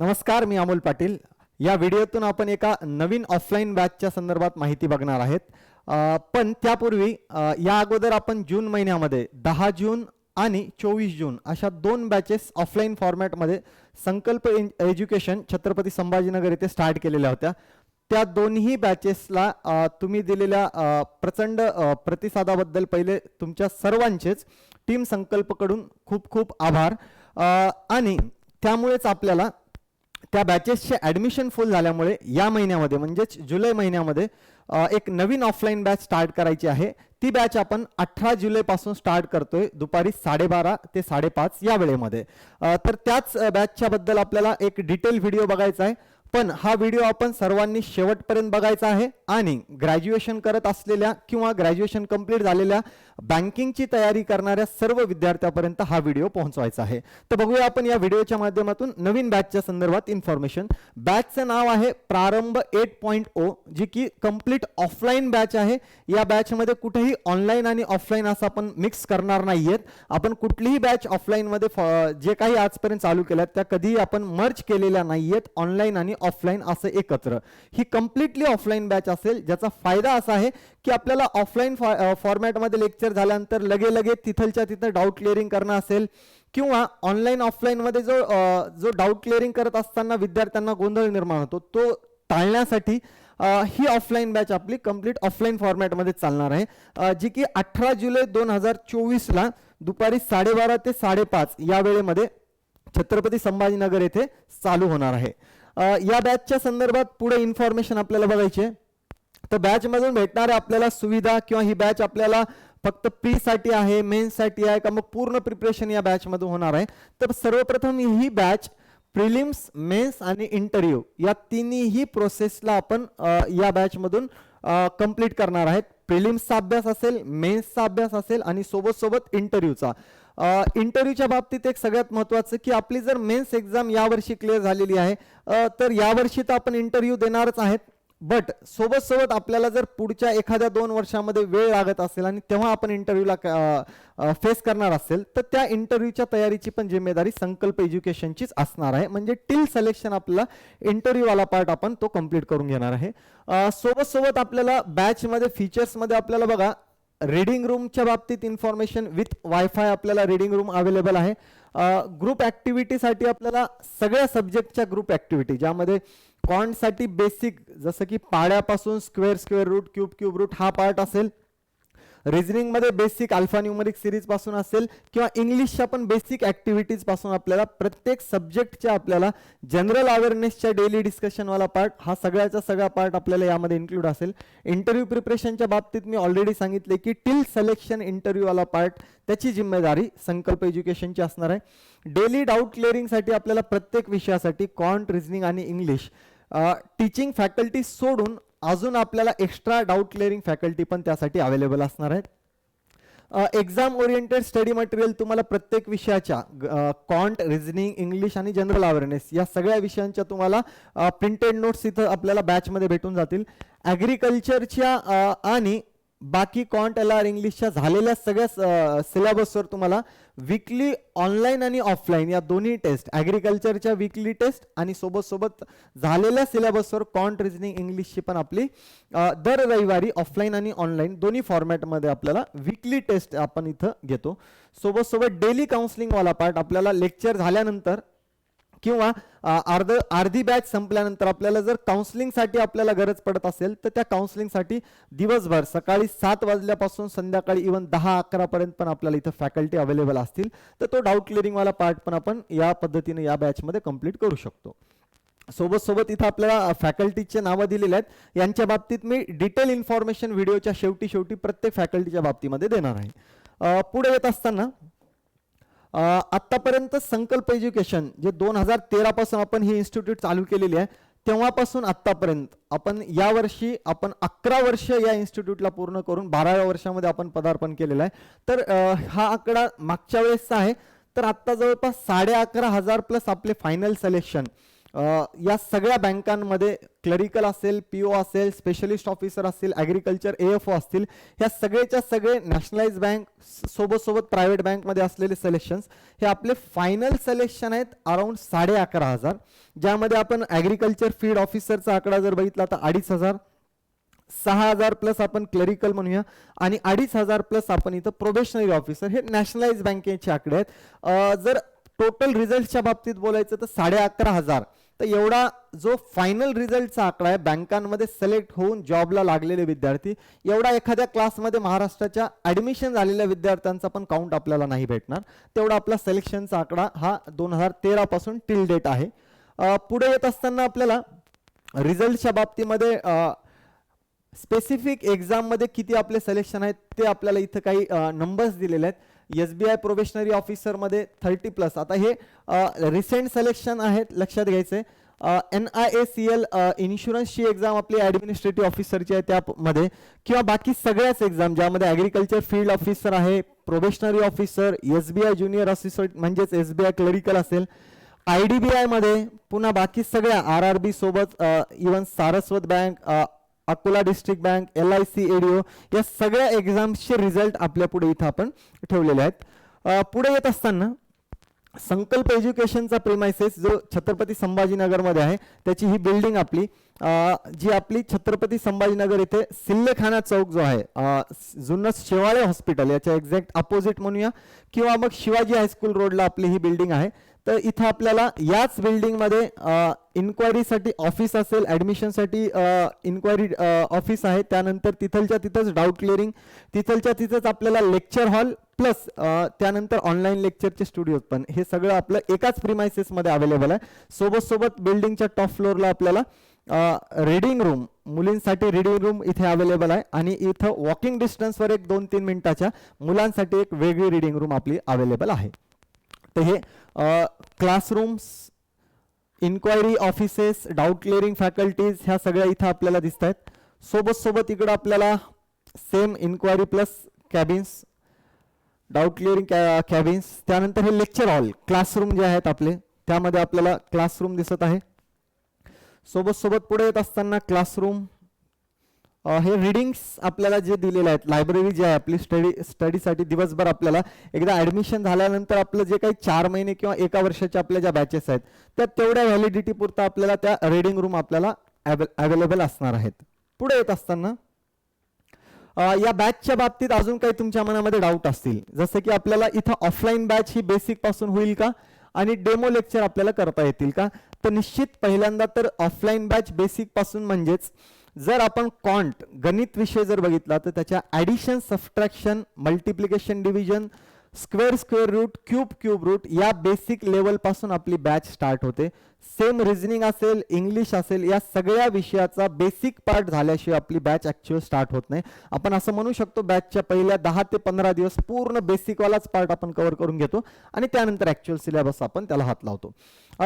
नमस्कार, मी अमोल पाटील. या व्हिडिओतून आपण एका नवीन ऑफलाईन बॅचच्या संदर्भात माहिती बघणार आहेत. पण त्यापूर्वी या अगोदर आपण जून महिन्यामध्ये 10 जून आणि 24 जून अशा दोन बॅचेस ऑफलाईन फॉर्मॅटमध्ये संकल्प एज्युकेशन छत्रपती संभाजीनगर येथे स्टार्ट केलेल्या होत्या. त्या दोन्ही बॅचेसला तुम्ही दिलेल्या प्रचंड प्रतिसादाबद्दल पहिले तुमच्या सर्वांचेच टीम संकल्पकडून खूप खूप आभार. आणि त्यामुळेच आपल्याला त्या बॅचेसचे ॲडमिशन फुल झाल्यामुळे या महिन्यामध्ये म्हणजेच जुलै महिन्यामध्ये एक नवीन ऑफलाईन बॅच स्टार्ट करायची आहे. ती बॅच आपण 18 जुलैपासून स्टार्ट करतोय दुपारी 12:30 ते 5:30 या वेळेमध्ये. तर त्याच बॅचच्या बद्दल आपल्याला एक डिटेल व्हिडिओ बघायचा आहे. पण हा व्हिडिओ आपण सर्वांनी शेवटपर्यंत बघायचा आहे आणि ग्रॅज्युएशन करत असलेल्या किंवा ग्रॅज्युएशन कंप्लीट झालेल्या बँकिंगची तयारी करणाऱ्या सर्व विद्यार्थ्यांपर्यंत हा व्हिडिओ पोहोचवायचा आहे. तर बघूया आपण या व्हिडिओच्या माध्यमातून नवीन बॅचच्या संदर्भात इन्फॉर्मेशन. बॅचचं नाव आहे प्रारंभ 8.0, जी की कंप्लीट ऑफलाईन बॅच आहे. या बॅचमध्ये कुठेही ऑनलाईन आणि ऑफलाईन असं आपण मिक्स करणार नाहीयेत. आपण कुठलीही बॅच ऑफलाईनमध्ये जे काही आजपर्यंत चालू केल्यात त्या कधीही आपण मर्ज केलेल्या नाहीयेत, ऑनलाईन आणि ऑफलाईन असं एकत्र. ही कम्प्लिटली ऑफलाईन बॅच असेल, ज्याचा फायदा असा आहे की आपल्याला ऑफलाईन फॉर्मॅटमध्ये लेक्चर झाल्यानंतर लगे तिथलच्या तिथं डाऊट क्लिअरिंग करणं असेल किंवा ऑनलाईन ऑफलाईनमध्ये जो डाऊट क्लिअरिंग करत असताना विद्यार्थ्यांना गोंधळ निर्माण होतो तो टाळण्यासाठी ही ऑफलाईन बॅच आपली कंप्लीट ऑफलाईन फॉर्मॅटमध्ये चालणार आहे, जी की 18 जुलै 2024ला दुपारी 12:30 ते 5:30 या वेळेमध्ये छत्रपती संभाजीनगर येथे चालू होणार आहे. या बॅचच्या संदर्भात पुढे इन्फॉर्मेशन आपल्याला बघायची आहे. तर बॅचमधून भेटणाऱ्या आपल्याला सुविधा किंवा ही बॅच आपल्याला फक्त प्री साठी आहे, मेन्स साठी आहे का मग पूर्ण प्रिपरेशन या बॅचमधून होणार आहे. तर सर्वप्रथम ही बॅच प्रिलिम्स, मेन्स आणि इंटरव्ह्यू या तिन्ही प्रोसेसला आपण या बॅचमधून कंप्लीट करणार आहेत. प्रिलिम्सचा अभ्यास असेल, मेन्सचा अभ्यास असेल आणि सोबत इंटरव्ह्यूचा. इंटरव्ह्यूच्या बाबतीत एक सगळ्यात महत्त्वाचं की आपली जर मेन्स एक्झाम यावर्षी क्लिअर झालेली आहे तर यावर्षी तर आपण इंटरव्ह्यू देणारच आहेत. बट सोबत आपल्याला जर पुढच्या 1-2 वर्षामध्ये वेळ लागत असेल आणि तेव्हा आपण इंटरव्ह्यूला फेस करणार असेल तर त्या इंटरव्ह्यूच्या तयारीची पण जिम्मेदारी संकल्प एज्युकेशनचीच असणार आहे. म्हणजे टिल सिलेक्शन आपल्याला इंटरव्ह्यूवाला पार्ट आपण तो कंप्लीट करून घेणार आहे. सोबत आपल्याला बॅचमध्ये फीचर्समध्ये आपल्याला बघा रीडिंग रूमच्या बाबतीत इन्फॉर्मेशन विथ वायफाय आपल्याला रीडिंग रूम अवेलेबल आहे. ग्रुप ॲक्टिव्हिटीसाठी आपल्याला सगळ्या सब्जेक्टच्या ग्रुप ॲक्टिव्हिटी, ज्यामध्ये क्वांटसाठी बेसिक जसं की पाड्यापासून स्क्वेअर रूट, क्यूब रूट हा पार्ट असेल. रिझनिंगमध्ये बेसिक अल्फा न्यूमरिक सिरीज पासून असेल किंवा इंग्लिशच्या पण बेसिक ॲक्टिव्हिटीज पासून आपल्याला प्रत्येक सब्जेक्टच्या आपल्याला जनरल अवेअरनेसच्या डेली डिस्कशनवाला पार्ट हा सगळ्याचा सगळा पार्ट आपल्याला यामध्ये इन्क्लूड असेल. इंटरव्ह्यू प्रिपरेशनच्या बाबतीत मी ऑलरेडी सांगितले की टिल सिलेक्शन इंटरव्ह्यूवाला पार्ट त्याची जिम्मेदारी संकल्प एज्युकेशनची असणार आहे. डेली डाऊट क्लिअरिंगसाठी आपल्याला प्रत्येक विषयासाठी क्वांट, रिझनिंग आणि इंग्लिश टीचिंग फॅकल्टी सोडून अजून आपल्याला एक्स्ट्रा डाऊट क्लिअरिंग फॅकल्टी पण त्यासाठी अवेलेबल असणार आहेत. एक्झाम ओरिएंटेड स्टडी मटेरियल तुम्हाला प्रत्येक विषयाच्या क्वांट, रिझनिंग, इंग्लिश आणि जनरल अवेअरनेस या सगळ्या विषयांच्या तुम्हाला प्रिंटेड नोट्स इथं आपल्याला बॅचमध्ये भेटून जातील. ॲग्रिकल्चरच्या आणि बाकी क्वांट, LR, इंग्लिशच्या झालेल्या सगळ्या सिलेबसवर तुम्हाला वीकली ऑनलाईन आणि ऑफलाईन या दोन्ही टेस्ट, ॲग्रिकल्चरच्या वीकली टेस्ट आणि सोबत झालेल्या सिलेबसवर क्वांट, रिझनिंग, इंग्लिशची पण आपली दर रविवारी ऑफलाईन आणि ऑनलाईन दोन्ही फॉर्मॅटमध्ये आपल्याला वीकली टेस्ट आपण इथं घेतो. सोबत डेली काउन्सिलिंगवाला पार्ट आपल्याला लेक्चर झाल्यानंतर किंवा अर्धी बॅच संपल्यानंतर आपल्याला जर काउन्सिलिंगसाठी आपल्याला गरज पडत असेल तर त्या काउन्सिलिंगसाठी दिवसभर सकाळी 7 वाजल्यापासून संध्याकाळी इव्हन 10-11 पर्यंत पण आपल्याला इथं फॅकल्टी अवेलेबल असतील. तर तो डाऊट क्लिअरिंगवाला पार्ट पण आपण या पद्धतीने या बॅचमध्ये कंप्लीट करू शकतो. सोबत इथं आपल्याला फॅकल्टीचे नावं दिलेले आहेत. यांच्या बाबतीत मी डिटेल इन्फॉर्मेशन व्हिडिओच्या शेवटी प्रत्येक फॅकल्टीच्या बाबतीमध्ये देणार आहे. पुढे येत असताना आत्तापर्यंत संकल्प एज्युकेशन जे 2013 पासून आपण ही इन्स्टिट्यूट चालू केलेली आहे तेव्हापासून आत्तापर्यंत आपण यावर्षी 11 वर्ष या इन्स्टिट्यूटला पूर्ण करून 12व्या वर्षामध्ये आपण पदार्पण केलेलं आहे. तर हा आकडा मागच्या वेळेसचा आहे. तर आत्ता जवळपास 11,500 प्लस आपले फायनल सिलेक्शन या सगळ्या बँकांमध्ये क्लरिकल असेल, पीओ असेल, स्पेशलिस्ट ऑफिसर असेल, ॲग्रिकल्चर AFO असतील, ह्या सगळेच्या सगळे नॅशनलाइज बँक सोबत प्रायव्हेट बँकमध्ये असलेले सिलेक्शन्स हे आपले फायनल सिलेक्शन आहेत अराउंड 11,500, ज्यामध्ये आपण ॲग्रिकल्चर फील्ड ऑफिसरचा आकडा जर बघितला तर 2,500, 6,000 प्लस आपण क्लरिकल म्हणूया आणि 2,500 प्लस आपण इथं प्रोबेशनरी ऑफिसर, हे नॅशनलाइज बँकेचे आकडे आहेत. जर टोटल रिझल्टच्या बाबतीत बोलायचं तर 11,500. तर एवढा जो फायनल रिझल्टचा आकडा आहे बँकांमध्ये सिलेक्ट होऊन जॉबला लागलेले विद्यार्थी, एवढा एखाद्या क्लासमध्ये महाराष्ट्राच्या ऍडमिशन झालेल्या विद्यार्थ्यांचा पण काउंट आपल्याला नाही भेटणार. तेवढा आपला सिलेक्शनचा आकडा हा 2013 पासून टिल डेट आहे. पुढे येत असताना आपल्याला रिझल्टच्या बाबतीमध्ये स्पेसिफिक एक्झाम मध्ये किती आपले सिलेक्शन आहेत ते आपल्याला इथं काही नंबर्स दिलेले आहेत. SBI प्रोबेशनरी ऑफिसर मध्ये 30+. आता हे रिसेंट सिलेक्शन आहेत, लक्षात घ्यायचे. NIACL इन्शुरन्सची एक्झाम आपली ॲडमिनिस्ट्रेटिव्ह ऑफिसरची आहे त्यामध्ये, किंवा बाकी सगळ्याच एक्झाम ज्यामध्ये ॲग्रिकल्चर फील्ड ऑफिसर आहे, probationary officer, SBI junior assistant म्हणजेच SBI क्लरिकल असेल, IDBI मध्ये पुन्हा बाकी सगळ्या RRB सोबत even Saraswat bank, Akola district bank, LIC ADO या सगळ्या एक्झाम्सचे रिझल्ट आपल्या पुढे इथं आपण ठेवलेले आहेत. पुढे येत असताना संकल्प एज्युकेशनचा प्रेमायसेस जो छत्रपती संभाजीनगरमध्ये आहे, त्याची ही बिल्डिंग आपली जी आपली छत्रपती संभाजीनगर इथे सिल्लेखाना चौक जो आहे, जुनं शेवाळे हॉस्पिटल याच्या एक्झॅक्ट अपोजिट म्हणूया, किंवा मग शिवाजी हायस्कूल रोडला आपली ही बिल्डिंग आहे. तर इथं आपल्याला याच बिल्डिंगमध्ये इन्क्वायरीसाठी ऑफिस असेल, ॲडमिशनसाठी इन्क्वायरी ऑफिस आहे, त्यानंतर तिथलच्या तिथंच डाऊट क्लिअरिंग, तिथलच्या तिथंच आपल्याला लेक्चर हॉल प्लस त्यानंतर ऑनलाईन लेक्चरचे स्टुडिओ पण, हे सगळं आपलं एकाच प्रिमायसेसमध्ये अवेलेबल आहे. सोबत बिल्डिंगच्या टॉप फ्लोअरला आपल्याला रीडिंग रूम, मुलींसाठी रीडिंग रूम इथे अवेलेबल आहे, आणि इथं वॉकिंग डिस्टन्सवर एक 2-3 मिनिटाच्या मुलांसाठी एक वेगळी रीडिंग रूम आपली अवेलेबल आहे. तर हे classrooms, enquiry offices, doubt clearing faculties ह्या सगळ्या इथं आपल्याला दिसत आहेत. सोबत इकडं आपल्याला same enquiry plus cabins, doubt clearing cabins, त्यानंतर हे लेक्चर हॉल, क्लासरूम जे आहेत आपले त्यामध्ये आपल्याला क्लासरूम दिसत आहे. सोबत पुढे येत असताना क्लासरूम, हे रीडिंग्स आपल्याला जे दिलेले आहेत, लायब्ररी जी आहे आपली स्टडीसाठी दिवसभर आपल्याला एकदा ॲडमिशन झाल्यानंतर आपलं जे काही 4 महिने किंवा 1 वर्षाच्या आपल्या ज्या बॅचेस आहेत त्या तेवढ्या व्हॅलिडिटी पुरता आपल्याला त्या रीडिंग रूम आपल्याला अवेलेबल असणार आहेत. पुढे येत असताना या बॅचच्या बाबतीत अजून काही तुमच्या मनामध्ये डाऊट असतील, जसं की आपल्याला इथं ऑफलाईन बॅच ही बेसिक पासून होईल का आणि डेमो लेक्चर आपल्याला करता येतील का? तर निश्चित पहिल्यांदा तर ऑफलाईन बॅच बेसिक पासून म्हणजेच जर आपण क्वांट गणित विषय जर बघितला तर त्याच्या addition, subtraction, multiplication, division, square root, cube root या बेसिक लेवल पासून आपली बॅच स्टार्ट होते. सेम रिझनिंग असेल, इंग्लिश असेल, या सगळ्या विषयाचा बेसिक पार्ट झाल्याशिवाय आपली बॅच ॲक्च्युअल स्टार्ट होत नाही. आपण असं म्हणू शकतो बॅचच्या पहिल्या 10 ते 15 दिवस पूर्ण बेसिकवालाच पार्ट आपण कव्हर करून घेतो आणि त्यानंतर ॲक्च्युअल सिलेबस आपण त्याला हात लावतो.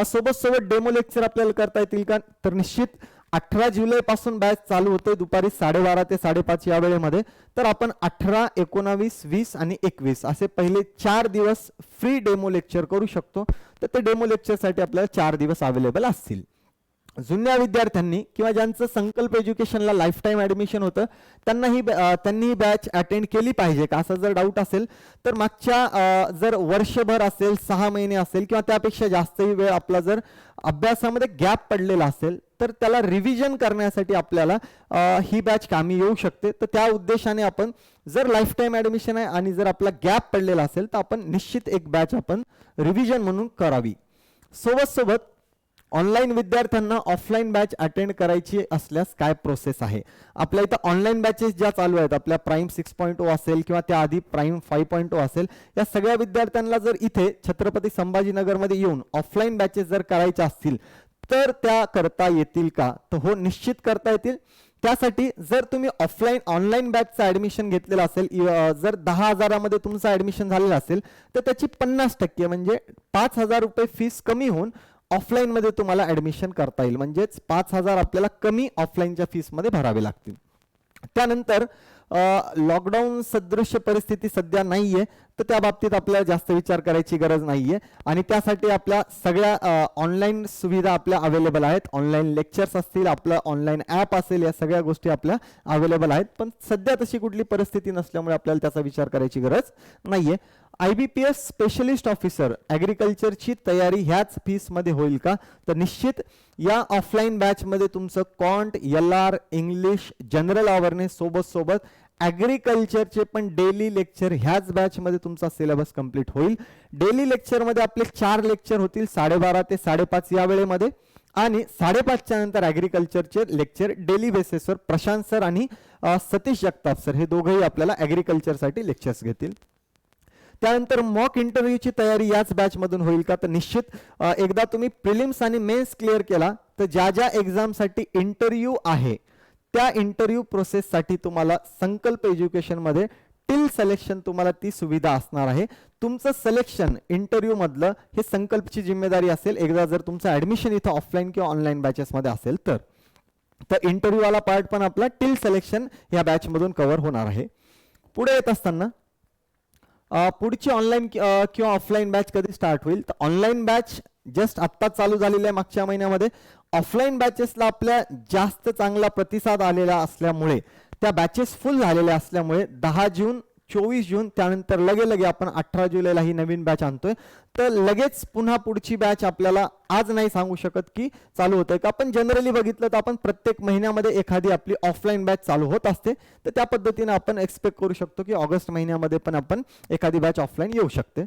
सोबत डेमो लेक्चर आपल्याला करता येतील का? तर निश्चित 18 जुलै पासून बॅच चालू होते दुपारी 12:30 ते 5:30 या वेळेमध्ये. तर आपण 18, 19, 20 आणि 21 असे पहिले 4 दिवस फ्री डेमो लेक्चर करू शकतो. तर ते डेमो लेक्चरसाठी आपल्याला 4 दिवस अवेलेबल असतील. जुन्या विद्यार्थ्यांनी किंवा ज्यांचं संकल्प एज्युकेशनला लाईफ टाईम ॲडमिशन होतं त्यांनी ही बॅच अटेंड केली पाहिजे का, असा जर डाऊट असेल तर मागच्या जर वर्षभर असेल, 6 महिने असेल किंवा त्यापेक्षा जास्तही वेळ आपला जर अभ्यासामध्ये गॅप पडलेला असेल तर त्याला रिव्हिजन करण्यासाठी आपल्याला ही बॅच कामी येऊ शकते. तर त्या उद्देशाने आपण जर लाईफ टाईम ॲडमिशन आहे आणि जर आपला गॅप पडलेला असेल तर आपण निश्चित एक बॅच आपण रिव्हिजन म्हणून करावी. सोबत ऑनलाईन विद्यार्थ्यांना ऑफलाईन बॅच अटेंड करायची असल्यास काय प्रोसेस आहे? आपल्या इथं ऑनलाईन बॅचेस ज्या चालू आहेत, आपल्या प्राईम 6.0 असेल किंवा त्याआधी प्राईम 5.0 असेल, या सगळ्या विद्यार्थ्यांना जर इथे छत्रपती संभाजीनगरमध्ये येऊन ऑफलाईन बॅचेस जर करायच्या असतील तर त्या करता येतील का? तर हो, निश्चित करता येतील. त्यासाठी जर तुम्ही ऑनलाईन बॅचचं ॲडमिशन घेतलेलं असेल, जर 10,000 मध्ये तुमचं ॲडमिशन झालेलं असेल तर त्याची 50% म्हणजे 5,000 रुपये फीस कमी होऊन ऑफलाईन मध्ये तुम्हाला ॲडमिशन करता येईल. म्हणजेच 5,000 आपल्याला कमी ऑफलाईनच्या फीस मध्ये भरावे लागतील. त्यानंतर लॉकडाऊन सदृश्य परिस्थिती सध्या नाहीये, तर त्या बाबतीत आपल्याला जास्त विचार करायची गरज नाहीये आणि त्यासाठी आपल्या सगळ्या ऑनलाईन सुविधा आपल्या अवेलेबल आहेत. ऑनलाईन लेक्चर्स असतील, आपलं ऑनलाईन ॲप असेल, या सगळ्या गोष्टी आपल्या अवेलेबल आहेत. पण सध्या तशी कुठली परिस्थिती नसल्यामुळे आपल्याला त्याचा विचार करायची गरज नाहीये. IBPS स्पेशलिस्ट ऑफिसर ॲग्रिकल्चरची तयारी ह्याच फीसमध्ये होईल का? तर निश्चित या ऑफलाईन बॅचमध्ये तुमचं कॉन्ट, LR, इंग्लिश, जनरल अवेअरनेस सोबत ॲग्रिकल्चरचे पण डेली लेक्चर ह्याच बॅचमध्ये तुमचा सिलेबस कंप्लीट होईल. डेली लेक्चरमध्ये आपले 4 लेक्चर होतील 12:30 ते 5:30 या वेळेमध्ये आणि 5:30च्या नंतर ॲग्रिकल्चरचे लेक्चर डेली बेसिसवर प्रशांत सर आणि सतीश जगताप सर हे दोघंही आपल्याला ॲग्रिकल्चरसाठी लेक्चर्स घेतील. त्यानंतर मॉक इंटरव्ह्यूची तयारी याच बॅचमधून होईल का? तर निश्चित एकदा तुम्ही प्रिलिम्स आणि मेन्स क्लिअर केला तर ज्या ज्या एक्झामसाठी इंटरव्ह्यू आहे त्या इंटरव्ह्यू प्रोसेससाठी तुम्हाला संकल्प एज्युकेशनमध्ये टिल सिलेक्शन तुम्हाला ती सुविधा असणार आहे. तुमचं सिलेक्शन इंटरव्ह्यू मधलं हे संकल्पची जिम्मेदारी असेल एकदा जर तुमचं ऍडमिशन इथं ऑफलाईन किंवा ऑनलाईन बॅचेसमध्ये असेल तर इंटरव्ह्यू वाला पार्ट पण आपला टिल सिलेक्शन या बॅचमधून कव्हर होणार आहे. पुढे येत असताना पुढची ऑनलाईन किंवा ऑफलाईन बॅच कधी स्टार्ट होईल? तर ऑनलाईन बॅच जस्ट आत्ता चालू झालेली आहे मागच्या महिन्यामध्ये. ऑफलाईन बॅचेसला आपल्या जास्त चांगला प्रतिसाद आलेला असल्यामुळे त्या बॅचेस फुल झालेल्या असल्यामुळे 10 जून 24 जून त्यानंतर लगे आपण 18 जुलैला ही नवीन बॅच आणतोय. तर लगेच पुन्हा पुढची बॅच आपल्याला आज नाही सांगू शकत की चालू होतंय का. पण जनरली बघितलं तर आपण प्रत्येक महिन्यामध्ये एखादी आपली ऑफलाईन बॅच चालू होत असते. तर त्या पद्धतीने आपण एक्सपेक्ट करू शकतो की ऑगस्ट महिन्यामध्ये पण आपण एखादी बॅच ऑफलाईन येऊ शकते.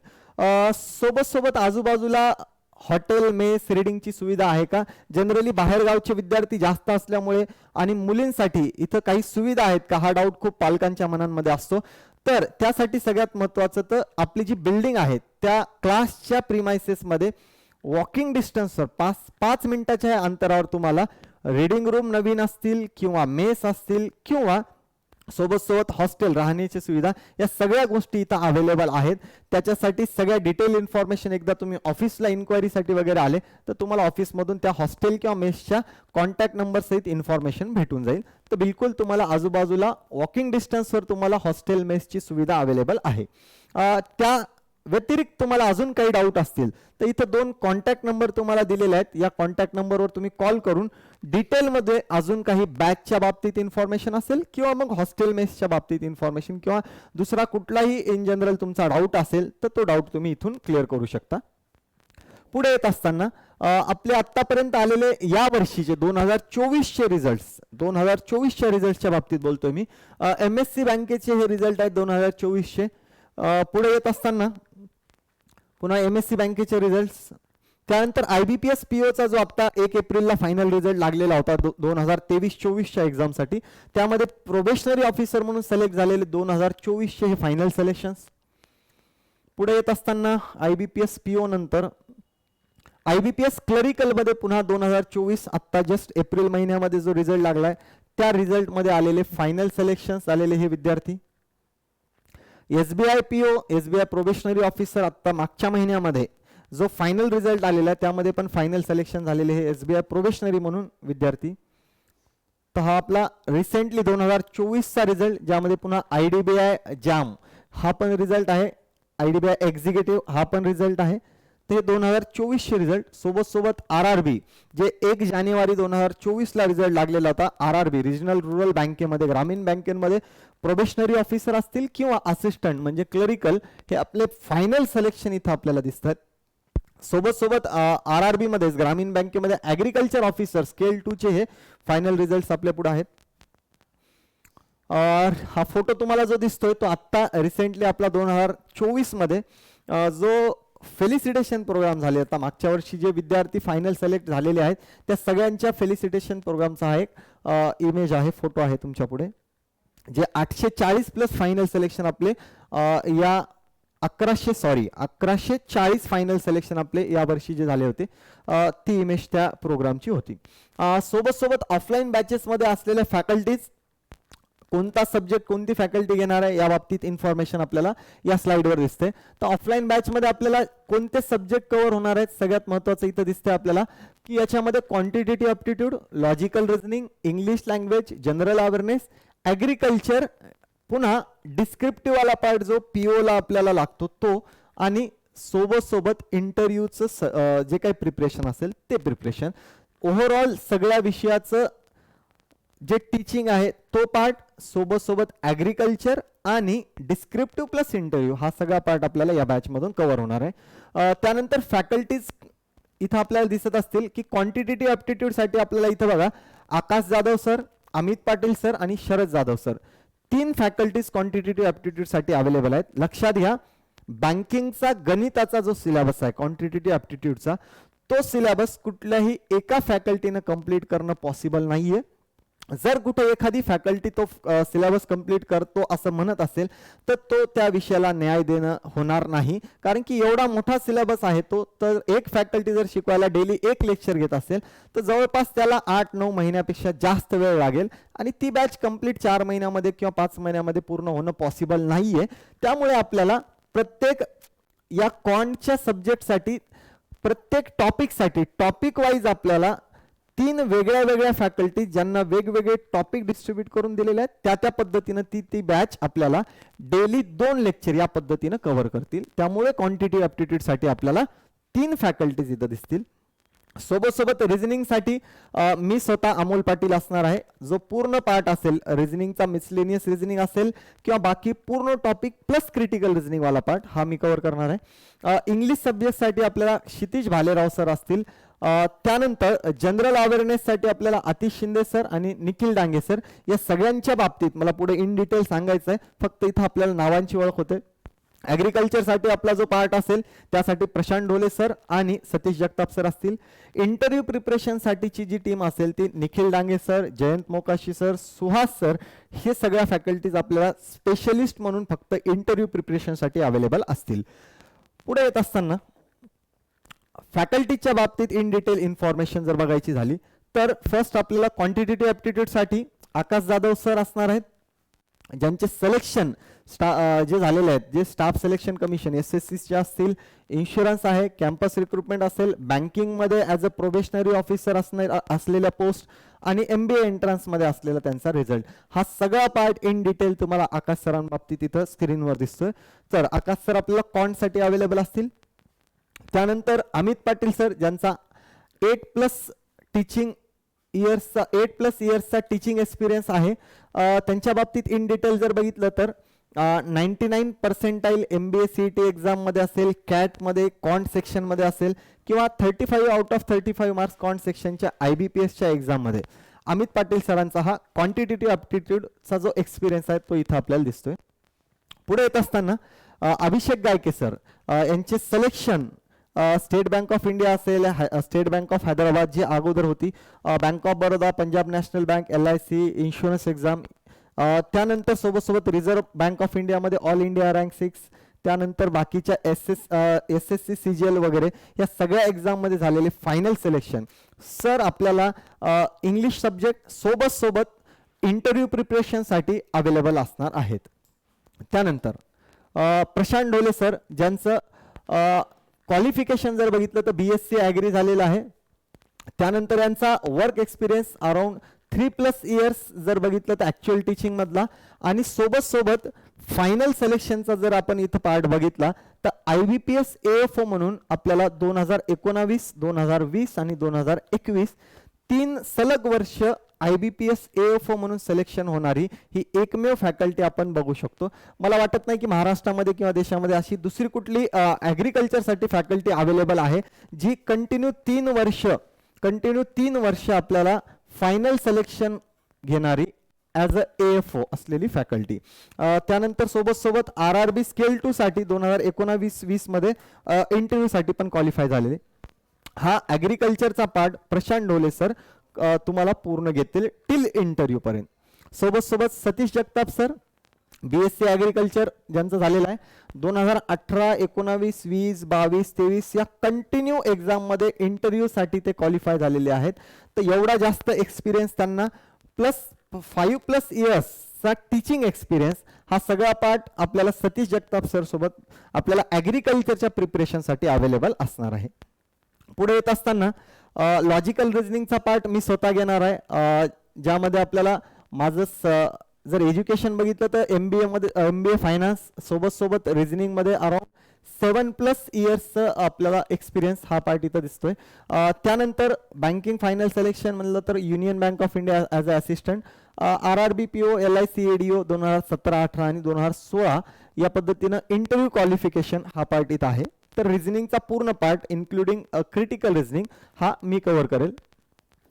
सोबत आजूबाजूला हॉटेल, मेस, रिडिंगची सुविधा आहे का? जनरली बाहेरगावचे विद्यार्थी जास्त असल्यामुळे आणि मुलींसाठी इथं काही सुविधा आहेत का हा डाऊट खूप पालकांच्या मनांमध्ये असतो. तर त्यासाठी सगळ्यात महत्त्वाचं तर आपली जी बिल्डिंग आहे त्या क्लासच्या प्रिमाइसेसमध्ये वॉकिंग डिस्टन्सवर 5 मिनिटाच्या अंतरावर तुम्हाला रीडिंग रूम नवीन असतील किंवा मेस असतील किंवा सोबत हॉस्टेल राहण्याची सुविधा या सगळ्या गोष्टी इथं अवेलेबल आहेत. त्याच्यासाठी सगळ्या डिटेल इन्फॉर्मेशन एकदा तुम्ही ऑफिसला इन्क्वायरीसाठी वगैरे आले तर तुम्हाला ऑफिसमधून त्या हॉस्टेल किंवा मेसच्या कॉन्टॅक्ट नंबर सहित इन्फॉर्मेशन भेटून जाईल. तर बिलकुल तुम्हाला आजूबाजूला वॉकिंग डिस्टन्सवर तुम्हाला हॉस्टेल मेसची सुविधा अवेलेबल आहे. त्या व्यतिरिक्त तुम्हाला अजून काही डाऊट असतील तर इथं 2 कॉन्टॅक्ट नंबर तुम्हाला दिलेले आहेत. या कॉन्टॅक्ट नंबरवर तुम्ही कॉल करून डिटेलमध्ये अजून काही बॅचच्या बाबतीत इन्फॉर्मेशन असेल किंवा मग हॉस्टेल मेसच्या बाबतीत इन्फॉर्मेशन किंवा दुसरा कुठलाही इन जनरल तुमचा डाऊट असेल तर तो डाऊट तुम्ही इथून क्लिअर करू शकता. पुढे येत असताना आपले आतापर्यंत आलेले या वर्षीचे 2024चे रिझल्टच्या बाबतीत बोलतोय मी. MSc बँकेचे हे रिझल्ट आहेत 2024चे. पुढे येत असताना पुन्हा MSc बँकेचे रिझल्ट्स, त्यानंतर IBPS POचा जो आता 1 एप्रिलला फायनल रिझल्ट लागलेला होता 2023-24च्या एक्झामसाठी, त्यामध्ये प्रोबेशनरी ऑफिसर म्हणून सिलेक्ट झालेले 2024चे हे फायनल सिलेक्शन्स. पुढे येत असताना IBPS PO नंतर IBPS क्लरिकल मध्ये पुन्हा 2024 आता जस्ट एप्रिल महिन्यामध्ये जो रिझल्ट लागलाय त्या रिझल्ट मध्ये आलेले फायनल सिलेक्शन्स आलेले हे विद्यार्थी. SBI PO SBI probationary officer आता मागच्या महिन्यामध्ये जो फायनल रिझल्ट आलेला आहे त्यामध्ये पण फायनल सिलेक्शन झालेले हे SBI प्रोबेशनरी म्हणून विद्यार्थी. तर हा आपला रिसेंटली 2024चा रिझल्ट ज्यामध्ये पुन्हा IDBI JAM हा पण रिझल्ट आहे, IDBI एक्झिक्युटिव्ह हा पण रिझल्ट आहे. ते 2024चे रिझल्ट सोबत RRB जे 1 जानेवारी 2024ला रिझल्ट लागलेला होता. RRB रिजनल रूरल बँकेमध्ये, ग्रामीण बँकेमध्ये प्रोबेशनरी ऑफिसर असतील किंवा असिस्टंट म्हणजे क्लरिकल हे आपले फायनल सिलेक्शन इथं आपल्याला दिसतात. सोबत RRB मध्येच ग्रामीण बँकेमध्ये ॲग्रिकल्चर ऑफिसर स्केल 2 चे हे फायनल रिझल्ट आपल्या पुढे आहेत. हा फोटो तुम्हाला जो दिसतोय तो आत्ता रिसेंटली आपला 2024 मध्ये जो फेलिसिटेशन प्रोग्राम झाले आता मागच्या वर्षी जे विद्यार्थी फायनल सिलेक्ट झालेले आहेत त्या सगळ्यांच्या फेलिसिटेशन प्रोग्रामचा हा एक इमेज आहे, फोटो आहे तुमच्या पुढे. जे 840 प्लस फायनल सिलेक्शन आपले या 1140 फायनल सिलेक्शन आपले या वर्षी जे झाले होते ती इमेज त्या प्रोग्रामची होती. सोबत ऑफलाईन बॅचेस मध्ये असलेल्या फॅकल्टीज कोणता सब्जेक्ट कोणती फॅकल्टी घेणार आहे या बाबतीत इन्फॉर्मेशन आपल्याला या स्लाइडवर दिसते. तर ऑफलाईन बॅच मध्ये आपल्याला कोणते सब्जेक्ट कव्हर होणार आहेत सगळ्यात महत्त्वाचं इथं दिसते आपल्याला की याच्यामध्ये quantitative aptitude, logical reasoning, English language, general awareness, agriculture पुन्हा डिस्क्रिप्टिव्ह वाला पार्ट जो PO ला आपल्याला लागतो तो, आणि सोबत इंटरव्ह्यूचं जे काही प्रिपरेशन असेल ते प्रिपरेशन. ओव्हरऑल सगळ्या विषयाचं जे टीचिंग आहे तो पार्ट, सोबत ॲग्रिकल्चर आणि डिस्क्रिप्टिव्ह प्लस इंटरव्ह्यू हा सगळा पार्ट आपल्याला या बॅचमधून कव्हर होणार आहे. त्यानंतर फॅकल्टीज इथं आपल्याला दिसत असतील की क्वांटिटेटिव्ह ॲप्टिट्यूडसाठी आपल्याला इथं बघा आकाश जाधव सर, अमित पाटील सर आणि Sharad Jadhav sir, 3 faculties quantitative ॲप्टिट्यूडसाठी अवेलेबल आहेत. लक्षात घ्या, बँकिंगचा गणिताचा जो सिलेबस आहे क्वांटिटेटिव्ह ॲप्टिट्यूडचा, तो सिलेबस कुठल्याही एका फॅकल्टीनं कंप्लीट करणं पॉसिबल नाहीये. जर कुठे एखादी फॅकल्टी तो सिलेबस कंप्लीट करतो असं म्हणत असेल तर तो त्या विषयाला न्याय देणं होणार नाही, कारण की एवढा मोठा सिलेबस आहे तो. तर एक फॅकल्टी जर शिकवायला डेली एक लेक्चर घेत असेल तर जवळपास त्याला 8-9 महिन्यापेक्षा जास्त वेळ लागेल, आणि ती बॅच कंप्लीट 4 महिन्यामध्ये किंवा 5 महिन्यामध्ये पूर्ण होणं पॉसिबल नाहीये. त्यामुळे आपल्याला प्रत्येक या क्वांटच्या सब्जेक्टसाठी, प्रत्येक टॉपिकसाठी टॉपिक वाईज आपल्याला 3 वेगळ्या फॅकल्टी ज्यांना वेगवेगळे टॉपिक डिस्ट्रीब्यूट करून दिलेले आहेत त्या पद्धतीनं ती बॅच आपल्याला डेली 2 लेक्चर या पद्धतीनं कव्हर करतील. त्यामुळे क्वांटिटेटिव्ह ॲप्टिट्यूडसाठी आपल्याला 3 फॅकल्टीज इथं दिसतील. सोबत रिझनिंगसाठी मी स्वतः अमोल पाटील असणार आहे. जो पूर्ण पार्ट असेल रिझनिंगचा, मिसलेनियस रिझनिंग असेल किंवा बाकी पूर्ण टॉपिक प्लस क्रिटिकल रिझनिंग वाला पार्ट हा मी कव्हर करणार आहे. इंग्लिश सब्जेक्टसाठी आपल्याला क्षितिज भालेराव सर असतील. त्यानंतर जनरल अवेअरनेससाठी आपल्याला आतिश शिंदे सर आणि निखिल डांगे सर. या सगळ्यांच्या बाबतीत मला पुढे इन डिटेल सांगायचं आहे, फक्त इथं आपल्याला नावांची ओळख होते. ॲग्रिकल्चरसाठी आपला जो पार्ट असेल त्यासाठी प्रशांत ढोले सर आणि सतीश जगताप सर असतील. इंटरव्ह्यू प्रिपरेशनसाठीची जी टीम असेल ती Nikhil Dange sir, Jayant Mokashi sir, Suhas sir, हे सगळ्या फॅकल्टीज आपल्याला स्पेशलिस्ट म्हणून फक्त इंटरव्ह्यू प्रिपरेशनसाठी अवेलेबल असतील. पुढे येत असताना फॅकल्टीच्या बाबतीत इन डिटेल इन्फॉर्मेशन जर बघायची झाली तर फर्स्ट आपल्याला क्वांटिटेटिव्ह ॲप्टिट्यूडसाठी आकाश जाधव सर असणार आहेत, ज्यांचे सिलेक्शन जे झालेले आहेत, जे स्टाफ सिलेक्शन कमिशन SSCचे असतील, इन्शुरन्स आहे, कॅम्पस रिक्रुटमेंट असेल, बँकिंगमध्ये ॲज अ प्रोबेशनरी ऑफिसर असलेल्या पोस्ट आणि MBA एंट्रन्समध्ये असलेला त्यांचा रिझल्ट, हा सगळा पार्ट इन डिटेल तुम्हाला आकाश सरांबाबतीत इथं स्क्रीनवर दिसतोय. तर आकाश सर आपल्याला कॉन्टसाठी अवेलेबल असतील. त्यानंतर अमित पाटील सर, ज्यांचा 8+ इयर्सचा टीचिंग एक्सपिरियन्स आहे. त्यांच्या बाबतीत इन डिटेल जर बघितलं तर 99% MBA CET एक्झाममध्ये असेल, कॅटमध्ये कॉन्ट सेक्शनमध्ये असेल किंवा 35 आउट ऑफ 35 मार्क्स कॉन्ट सेक्शनच्या IBPSच्या एक्झाममध्ये अमित पाटील सरांचा हा क्वांटिटेटिव्ह ॲप्टिट्यूडचा जो एक्सपिरियन्स आहे तो इथं आपल्याला दिसतोय. पुढे येत असताना अभिषेक गायके सर यांचे selection state bank of India असेल, स्टेट बँक ऑफ हैदराबाद जी अगोदर होती, bank of Baroda, Punjab national bank, LIC, insurance exam, त्यानंतर सोबत रिझर्व्ह बँक ऑफ इंडियामध्ये ऑल इंडिया रँक 6, त्यानंतर बाकीच्या SSC CGL वगैरे या सगळ्या एक्झाममध्ये झालेले फायनल सिलेक्शन सर आपल्याला इंग्लिश सब्जेक्ट सोबत इंटरव्ह्यू प्रिपरेशनसाठी अवेलेबल असणार आहेत. त्यानंतर प्रशांत ढोले सर, ज्यांचं क्वालिफिकेशन जर बघितलं तर BSc ॲग्री झालेलं आहे. त्यानंतर यांचा वर्क एक्सपिरियन्स अराउंड 3+ इयर्स जर बघितलं तर ॲक्च्युअल टीचिंग मधला, आणि सोबत फायनल सिलेक्शनचा जर आपण इथं पार्ट बघितला तर IBPS AFO म्हणून आपल्याला 2019, 2020 आणि 2021 3 सलग वर्ष IBPS AFO म्हणून सिलेक्शन होणारी ही एकमेव फॅकल्टी आपण बघू शकतो. मला वाटत नाही की महाराष्ट्रामध्ये किंवा देशामध्ये अशी दुसरी कुठली ॲग्रिकल्चरसाठी फॅकल्टी अवेलेबल आहे जी कंटिन्यू 3 वर्ष आपल्याला फायनल सिलेक्शन घेणारी ॲज अ AFO असलेली फॅकल्टी. त्यानंतर सोबत RRB स्केल 2 साठी 2019-20 मध्ये इंटरव्ह्यूसाठी पण क्वालिफाय झालेले. हा ॲग्रिकल्चरचा पार्ट प्रशांत ढोले सर तुम्हाला पूर्ण घेतील टिल इंटरव्ह्यू पर्यंत. सोबत Satish Jagtap sir, BSc agriculture ज्यांचं झालेलं आहे, 2018, 19, 20, 22, 23 या कंटिन्यू एक्झाममध्ये इंटरव्ह्यूसाठी ते क्वालिफाय झालेले आहेत. तर एवढा जास्त एक्सपिरियन्स त्यांना, प्लस 5+ इयर्सचा टीचिंग एक्सपिरियन्स, हा सगळा पार्ट आपल्याला सतीश जगताप सर सोबत आपल्याला ॲग्रिकल्चरच्या प्रिपरेशनसाठी अवेलेबल असणार आहे. पुढे येत असताना लॉजिकल रिझनिंगचा पार्ट मी स्वतः घेणार आहे, ज्यामध्ये आपल्याला माझं जर एज्युकेशन बघितलं तर MBA मध्ये MBA फायनान्स सोबत रिझनिंग मध्ये अराउंड 7+ इयर्सचं आपल्याला एक्सपिरियन्स हा पार्ट इथं दिसतोय. त्यानंतर बँकिंग फायनल सिलेक्शन म्हणलं तर union bank of India as a assistant, RRB PO LIC ADO 2017-18 आणि 2016 या पद्धतीनं इंटरव्ह्यू क्वालिफिकेशन हा पार्ट इथं आहे. तर रिझनिंगचा पूर्ण पार्ट इन्क्लुडिंग क्रिटिकल रिझनिंग हा मी कव्हर करेल.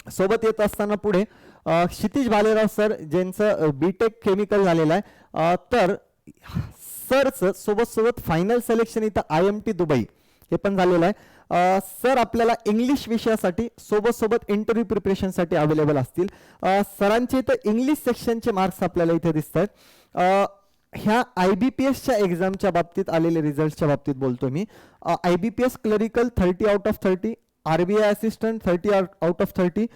सोबत येत असताना पुढे क्षितिज भालेराव सर ज्यांचं BTech केमिकल झालेलं आहे, तर सरचं सोबत फायनल सिलेक्शन इथं IMT दुबई हे पण झालेलं आहे. सर आपल्याला इंग्लिश विषयासाठी सोबत इंटरव्ह्यू प्रिपरेशनसाठी अवेलेबल असतील. सरांचे इथं इंग्लिश सेक्शनचे मार्क्स आपल्याला इथे दिसत आहेत. ह्या IBPSच्या एक्झामच्या बाबतीत आलेले रिझल्टच्या बाबतीत बोलतो मी. IBPS clerical 30 out of 30, RBI assistant 30 out of 30,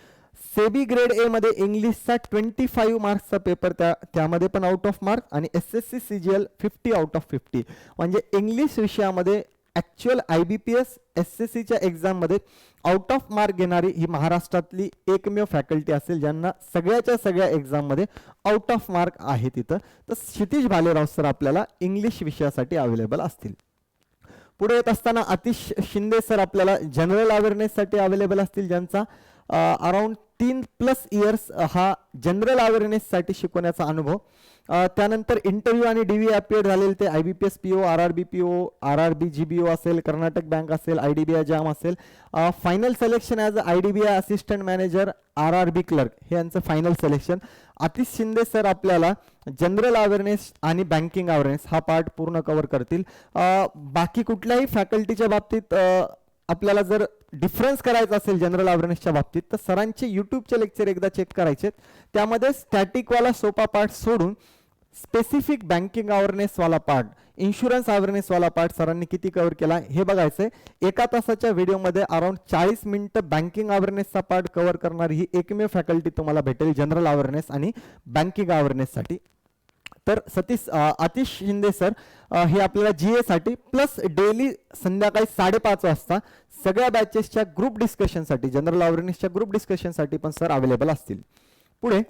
SEBI grade A मध्ये इंग्लिशचा 25 मार्क्सचा पेपर त्यामध्ये पण आउट ऑफ मार्क, आणि SSC CGL 50 आउट ऑफ 50. म्हणजे इंग्लिश विषयामध्ये ॲक्च्युअल IBPS SSCच्या एक्झाममध्ये आउट ऑफ मार्क घेणारी ही महाराष्ट्रातली एकमेव फॅकल्टी असेल ज्यांना सगळ्या एक्झाममध्ये आउट ऑफ मार्क आहे तिथं. तर क्षितिज भालेराव सर आपल्याला इंग्लिश विषयासाठी अवेलेबल असतील. पुढे येत असताना आतिश शिंदे सर आपल्याला जनरल अवेअरनेससाठी अवेलेबल असतील, ज्यांचा अराउंड 3+ इयर्स हा जनरल अवेअरनेससाठी शिकवण्याचा अनुभव. त्यानंतर इंटरव्ह्यू आणि DV अपियर झालेले ते IBPS PO, RRB PO, RRB GBO असेल, कर्नाटक बँक असेल, IDBI जाम असेल. Final selection as IDBI assistant manager, RRB clerk हे यांचं final selection. Atish Shinde sir आपल्याला जनरल अवेअरनेस आणि बँकिंग अवेअरनेस हा पार्ट पूर्ण कव्हर करतील. बाकी कुठल्याही फॅकल्टीच्या बाबतीत आपल्याला जर डिफरन्स करायचा असेल जनरल अवेअरनेसच्या बाबतीत तर सरांचे यूट्यूबचे लेक्चर एकदा चेक करायचे. त्यामध्ये स्टॅटिकवाला सोपा पार्ट सोडून स्पेसिफिक बँकिंग अवेअरनेसवाला पार्ट, इन्शुरन्स अवेअरनेसवाला पार्ट सरांनी किती कव्हर केला हे बघायचंय. 1 तासाच्या व्हिडिओमध्ये अराउंड 40 मिनिटं बँकिंग अवेअरनेसचा पार्ट कव्हर करणारी ही एकमेव फॅकल्टी तुम्हाला भेटेल जनरल अवेअरनेस आणि बँकिंग अवेअरनेससाठी. तर आतिश शिंदे सर हे आपल्याला GA साठी प्लस डेली संध्याकाळी 5:30 वाजता सगळ्या बॅचेसच्या ग्रुप डिस्कशनसाठी, जनरल अवेअरनेसच्या ग्रुप डिस्कशनसाठी पण सर अवेलेबल असतील. पुढे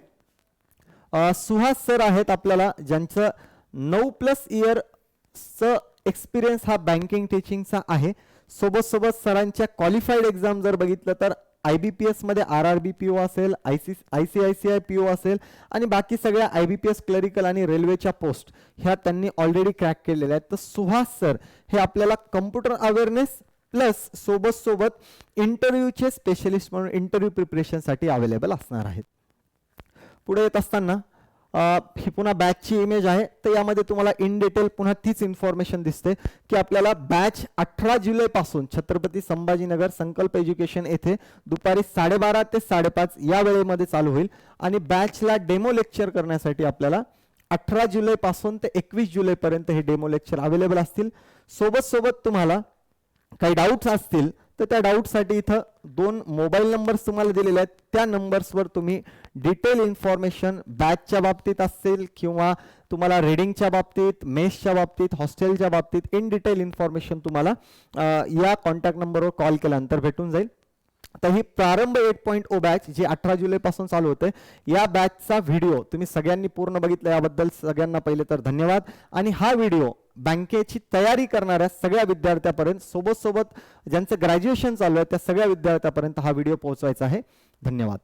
सुहास सर आहेत आपल्याला, ज्यांचं 9+ इयरचं एक्सपिरियन्स हा बँकिंग टीचिंगचा आहे. सोबत सरांच्या क्वालिफाईड एक्झाम जर बघितलं तर IBPS मध्ये RRB PO असेल, ICICI PO असेल, आणि बाकी सगळ्या IBPS क्लरिकल आणि रेल्वेच्या पोस्ट ह्या त्यांनी ऑलरेडी क्रॅक केलेल्या आहेत. तर सुहास सर हे आपल्याला कम्प्युटर अवेअरनेस प्लस सोबत इंटरव्ह्यूचे स्पेशलिस्ट म्हणून इंटरव्ह्यू प्रिपरेशनसाठी अवेलेबल असणार आहेत. पुढे येत असताना ही पुन्हा बॅचची इमेज आहे. तर यामध्ये तुम्हाला इन डिटेल पुन्हा तीच इन्फॉर्मेशन दिसते की आपल्याला बॅच 18 जुलैपासून छत्रपती संभाजीनगर संकल्प एज्युकेशन येथे दुपारी 12:30 ते 5:30 या वेळेमध्ये चालू होईल. आणि बॅचला डेमो लेक्चर करण्यासाठी आपल्याला 18 जुलैपासून ते 21 जुलैपर्यंत हे डेमो लेक्चर अवेलेबल असतील. सोबत तुम्हाला काही डाऊट्स असतील तर त्या डाऊटसाठी इथं 2 मोबाईल नंबर्स तुम्हाला दिलेले आहेत. त्या नंबर्सवर तुम्ही डिटेल इन्फॉर्मेशन बॅचच्या बाबतीत असेल किंवा तुम्हाला रीडिंगच्या बाबतीत, मेसच्या बाबतीत, हॉस्टेलच्या बाबतीत इन डिटेल इन्फॉर्मेशन तुम्हाला या कॉन्टॅक्ट नंबरवर कॉल केल्यानंतर भेटून जाईल. तर ही प्रारंभ 8.0 बॅच जी 18 जुलैपासून चालू होते, या बॅचचा व्हिडिओ तुम्ही सगळ्यांनी पूर्ण बघितला, याबद्दल सगळ्यांना पहिले तर धन्यवाद. आणि हा व्हिडिओ बँकेची तयारी करणाऱ्या सगळ्या विद्यार्थ्यापर्यंत, सोबत ज्यांचं ग्रॅज्युएशन चालू आहे त्या सगळ्या विद्यार्थ्यापर्यंत हा व्हिडिओ पोहोचवायचा आहे. धन्यवाद.